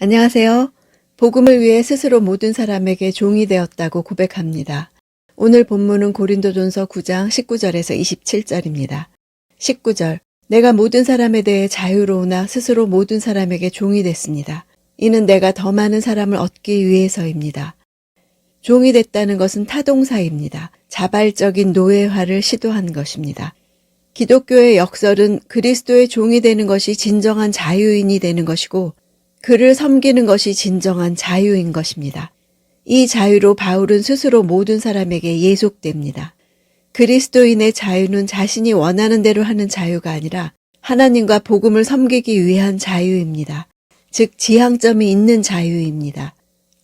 안녕하세요. 복음을 위해 스스로 모든 사람에게 종이 되었다고 고백합니다. 오늘 본문은 고린도전서 9장 19절에서 27절입니다. 19절, 내가 모든 사람에 대해 자유로우나 스스로 모든 사람에게 종이 됐습니다. 이는 내가 더 많은 사람을 얻기 위해서입니다. 종이 됐다는 것은 타동사입니다. 자발적인 노예화를 시도한 것입니다. 기독교의 역설은 그리스도의 종이 되는 것이 진정한 자유인이 되는 것이고 그를 섬기는 것이 진정한 자유인 것입니다. 이 자유로 바울은 스스로 모든 사람에게 예속됩니다. 그리스도인의 자유는 자신이 원하는 대로 하는 자유가 아니라 하나님과 복음을 섬기기 위한 자유입니다. 즉 지향점이 있는 자유입니다.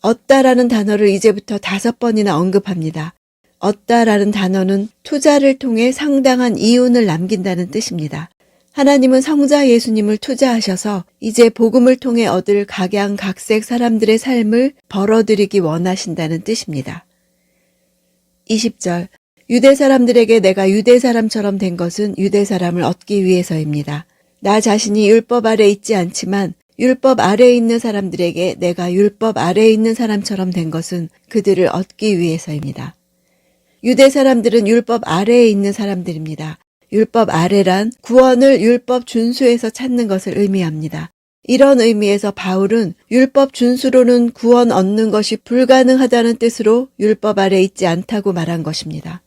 얻다라는 단어를 이제부터 5번이나 언급합니다. 얻다라는 단어는 투자를 통해 상당한 이윤을 남긴다는 뜻입니다. 하나님은 성자 예수님을 투자하셔서 이제 복음을 통해 얻을 각양각색 사람들의 삶을 벌어들이기 원하신다는 뜻입니다. 20절, 유대 사람들에게 내가 유대 사람처럼 된 것은 유대 사람을 얻기 위해서입니다. 나 자신이 율법 아래 있지 않지만 율법 아래에 있는 사람들에게 내가 율법 아래에 있는 사람처럼 된 것은 그들을 얻기 위해서입니다. 유대 사람들은 율법 아래에 있는 사람들입니다. 율법 아래란 구원을 율법 준수에서 찾는 것을 의미합니다. 이런 의미에서 바울은 율법 준수로는 구원 얻는 것이 불가능하다는 뜻으로 율법 아래 있지 않다고 말한 것입니다.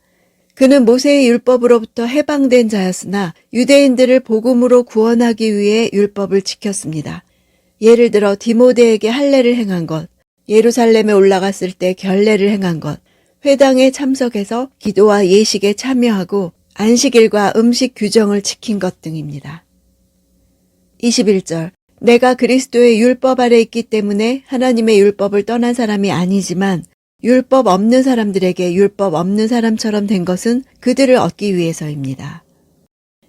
그는 모세의 율법으로부터 해방된 자였으나 유대인들을 복음으로 구원하기 위해 율법을 지켰습니다. 예를 들어 디모데에게 할례를 행한 것, 예루살렘에 올라갔을 때 결례를 행한 것, 회당에 참석해서 기도와 예식에 참여하고 안식일과 음식 규정을 지킨 것 등입니다. 21절, 내가 그리스도의 율법 아래 있기 때문에 하나님의 율법을 떠난 사람이 아니지만 율법 없는 사람들에게 율법 없는 사람처럼 된 것은 그들을 얻기 위해서입니다.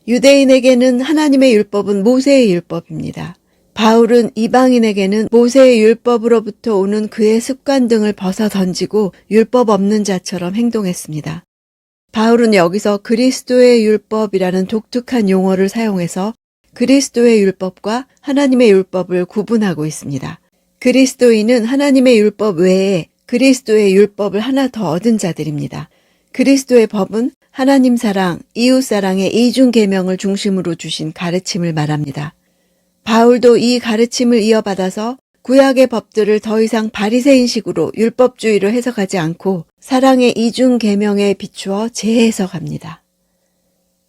유대인에게는 하나님의 율법은 모세의 율법입니다. 바울은 이방인에게는 모세의 율법으로부터 오는 그의 습관 등을 벗어 던지고 율법 없는 자처럼 행동했습니다. 바울은 여기서 그리스도의 율법이라는 독특한 용어를 사용해서 그리스도의 율법과 하나님의 율법을 구분하고 있습니다. 그리스도인은 하나님의 율법 외에 그리스도의 율법을 하나 더 얻은 자들입니다. 그리스도의 법은 하나님 사랑, 이웃 사랑의 이중 계명을 중심으로 주신 가르침을 말합니다. 바울도 이 가르침을 이어받아서 구약의 법들을 더 이상 바리새인식으로 율법주의로 해석하지 않고 사랑의 이중 계명에 비추어 재해석합니다.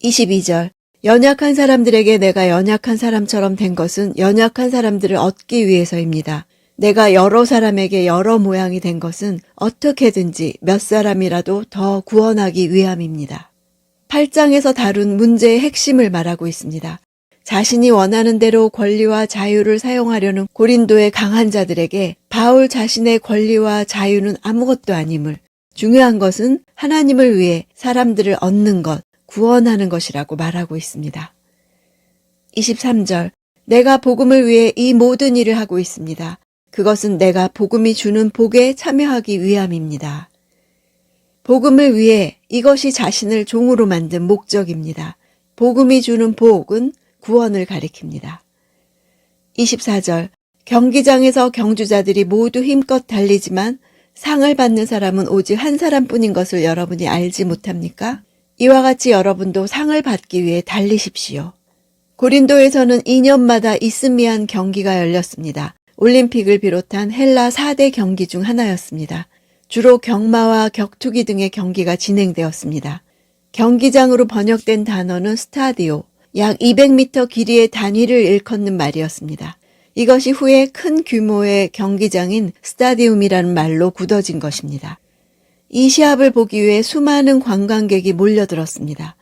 22절, 연약한 사람들에게 내가 연약한 사람처럼 된 것은 연약한 사람들을 얻기 위해서입니다. 내가 여러 사람에게 여러 모양이 된 것은 어떻게든지 몇 사람이라도 더 구원하기 위함입니다. 8장에서 다룬 문제의 핵심을 말하고 있습니다. 자신이 원하는 대로 권리와 자유를 사용하려는 고린도의 강한 자들에게 바울 자신의 권리와 자유는 아무것도 아님을, 중요한 것은 하나님을 위해 사람들을 얻는 것, 구원하는 것이라고 말하고 있습니다. 23절, 내가 복음을 위해 이 모든 일을 하고 있습니다. 그것은 내가 복음이 주는 복에 참여하기 위함입니다. 복음을 위해 이것이 자신을 종으로 만든 목적입니다. 복음이 주는 복은 구원을 가리킵니다. 24절, 경기장에서 경주자들이 모두 힘껏 달리지만 상을 받는 사람은 오직 한 사람뿐인 것을 여러분이 알지 못합니까? 이와 같이 여러분도 상을 받기 위해 달리십시오. 고린도에서는 2년마다 이스미안 경기가 열렸습니다. 올림픽을 비롯한 헬라 4대 경기 중 하나였습니다. 주로 경마와 격투기 등의 경기가 진행되었습니다. 경기장으로 번역된 단어는 스타디오, 약 200m 길이의 단위를 일컫는 말이었습니다. 이것이 후에 큰 규모의 경기장인 스타디움이라는 말로 굳어진 것입니다. 이 시합을 보기 위해 수많은 관광객이 몰려들었습니다.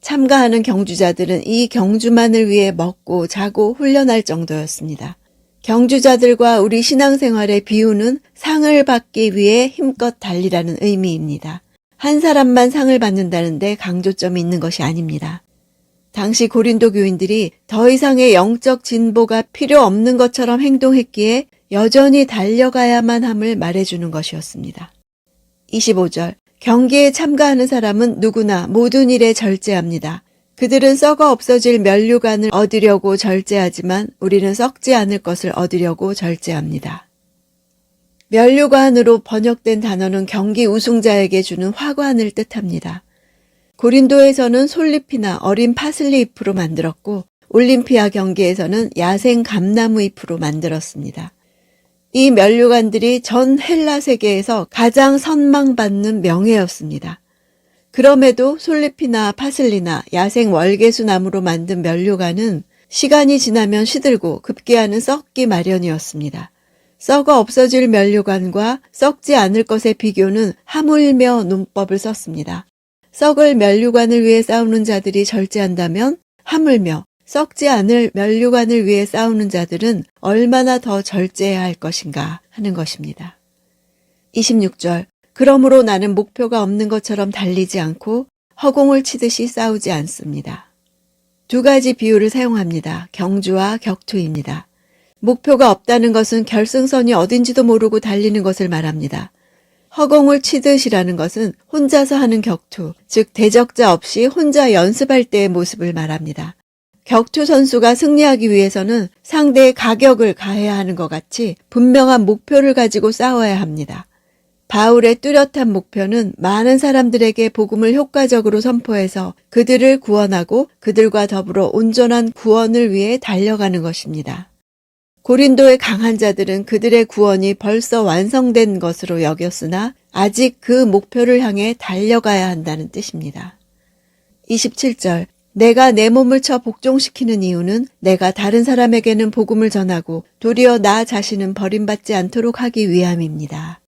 참가하는 경주자들은 이 경주만을 위해 먹고 자고 훈련할 정도였습니다. 경주자들과 우리 신앙생활의 비유는 상을 받기 위해 힘껏 달리라는 의미입니다. 한 사람만 상을 받는다는데 강조점이 있는 것이 아닙니다. 당시 고린도 교인들이 더 이상의 영적 진보가 필요 없는 것처럼 행동했기에 여전히 달려가야만 함을 말해주는 것이었습니다. 25절, 경기에 참가하는 사람은 누구나 모든 일에 절제합니다. 그들은 썩어 없어질 면류관을 얻으려고 절제하지만 우리는 썩지 않을 것을 얻으려고 절제합니다. 면류관으로 번역된 단어는 경기 우승자에게 주는 화관을 뜻합니다. 고린도에서는 솔잎이나 어린 파슬리 잎으로 만들었고 올림피아 경기에서는 야생 감나무 잎으로 만들었습니다. 이 면류관들이 전 헬라 세계에서 가장 선망받는 명예였습니다. 그럼에도 솔잎이나 파슬리나 야생 월계수 나무로 만든 면류관은 시간이 지나면 시들고 급기야는 썩기 마련이었습니다. 썩어 없어질 면류관과 썩지 않을 것의 비교는 하물며 논법을 썼습니다. 썩을 면류관을 위해 싸우는 자들이 절제한다면 하물며 썩지 않을 면류관을 위해 싸우는 자들은 얼마나 더 절제해야 할 것인가 하는 것입니다. 26절 그러므로 나는 목표가 없는 것처럼 달리지 않고 허공을 치듯이 싸우지 않습니다. 두 가지 비유를 사용합니다. 경주와 격투입니다. 목표가 없다는 것은 결승선이 어딘지도 모르고 달리는 것을 말합니다. 허공을 치듯이라는 것은 혼자서 하는 격투, 즉 대적자 없이 혼자 연습할 때의 모습을 말합니다. 격투 선수가 승리하기 위해서는 상대의 가격을 가해야 하는 것 같이 분명한 목표를 가지고 싸워야 합니다. 바울의 뚜렷한 목표는 많은 사람들에게 복음을 효과적으로 선포해서 그들을 구원하고 그들과 더불어 온전한 구원을 위해 달려가는 것입니다. 고린도의 강한 자들은 그들의 구원이 벌써 완성된 것으로 여겼으나 아직 그 목표를 향해 달려가야 한다는 뜻입니다. 27절 내가 내 몸을 쳐 복종시키는 이유는 내가 다른 사람에게는 복음을 전하고 도리어 나 자신은 버림받지 않도록 하기 위함입니다.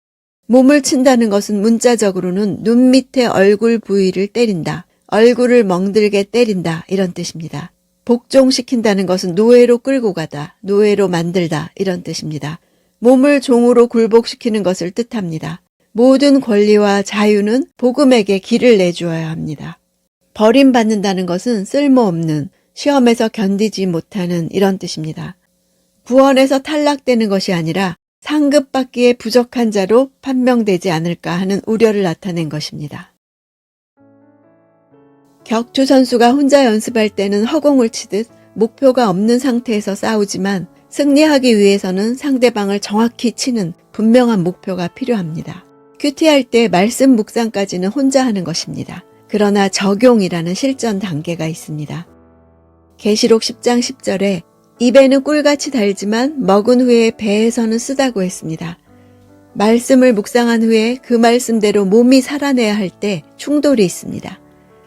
몸을 친다는 것은 문자적으로는 눈 밑에 얼굴 부위를 때린다, 얼굴을 멍들게 때린다 이런 뜻입니다. 복종시킨다는 것은 노예로 끌고 가다, 노예로 만들다 이런 뜻입니다. 몸을 종으로 굴복시키는 것을 뜻합니다. 모든 권리와 자유는 복음에게 길을 내주어야 합니다. 버림받는다는 것은 쓸모없는, 시험에서 견디지 못하는 이런 뜻입니다. 구원에서 탈락되는 것이 아니라 상급받기에 부족한 자로 판명되지 않을까 하는 우려를 나타낸 것입니다. 격투 선수가 혼자 연습할 때는 허공을 치듯 목표가 없는 상태에서 싸우지만 승리하기 위해서는 상대방을 정확히 치는 분명한 목표가 필요합니다. 큐티할 때 말씀 묵상까지는 혼자 하는 것입니다. 그러나 적용이라는 실전 단계가 있습니다. 계시록 10장 10절에 입에는 꿀같이 달지만 먹은 후에 배에서는 쓰다고 했습니다. 말씀을 묵상한 후에 그 말씀대로 몸이 살아내야 할 때 충돌이 있습니다.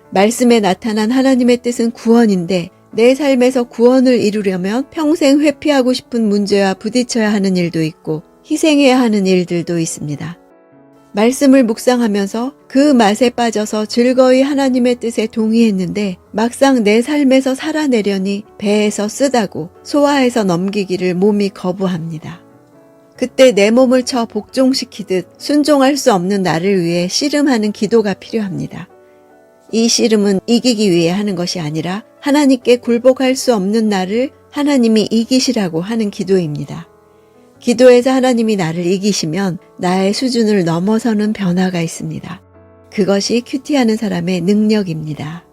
말씀에 나타난 하나님의 뜻은 구원인데 내 삶에서 구원을 이루려면 평생 회피하고 싶은 문제와 부딪혀야 하는 일도 있고 희생해야 하는 일들도 있습니다. 말씀을 묵상하면서 그 맛에 빠져서 즐거이 하나님의 뜻에 동의했는데 막상 내 삶에서 살아내려니 배에서 쓰다고 소화해서 넘기기를 몸이 거부합니다. 그때 내 몸을 쳐 복종시키듯 순종할 수 없는 나를 위해 씨름하는 기도가 필요합니다. 이 씨름은 이기기 위해 하는 것이 아니라 하나님께 굴복할 수 없는 나를 하나님이 이기시라고 하는 기도입니다. 기도에서 하나님이 나를 이기시면 나의 수준을 넘어서는 변화가 있습니다. 그것이 큐티하는 사람의 능력입니다.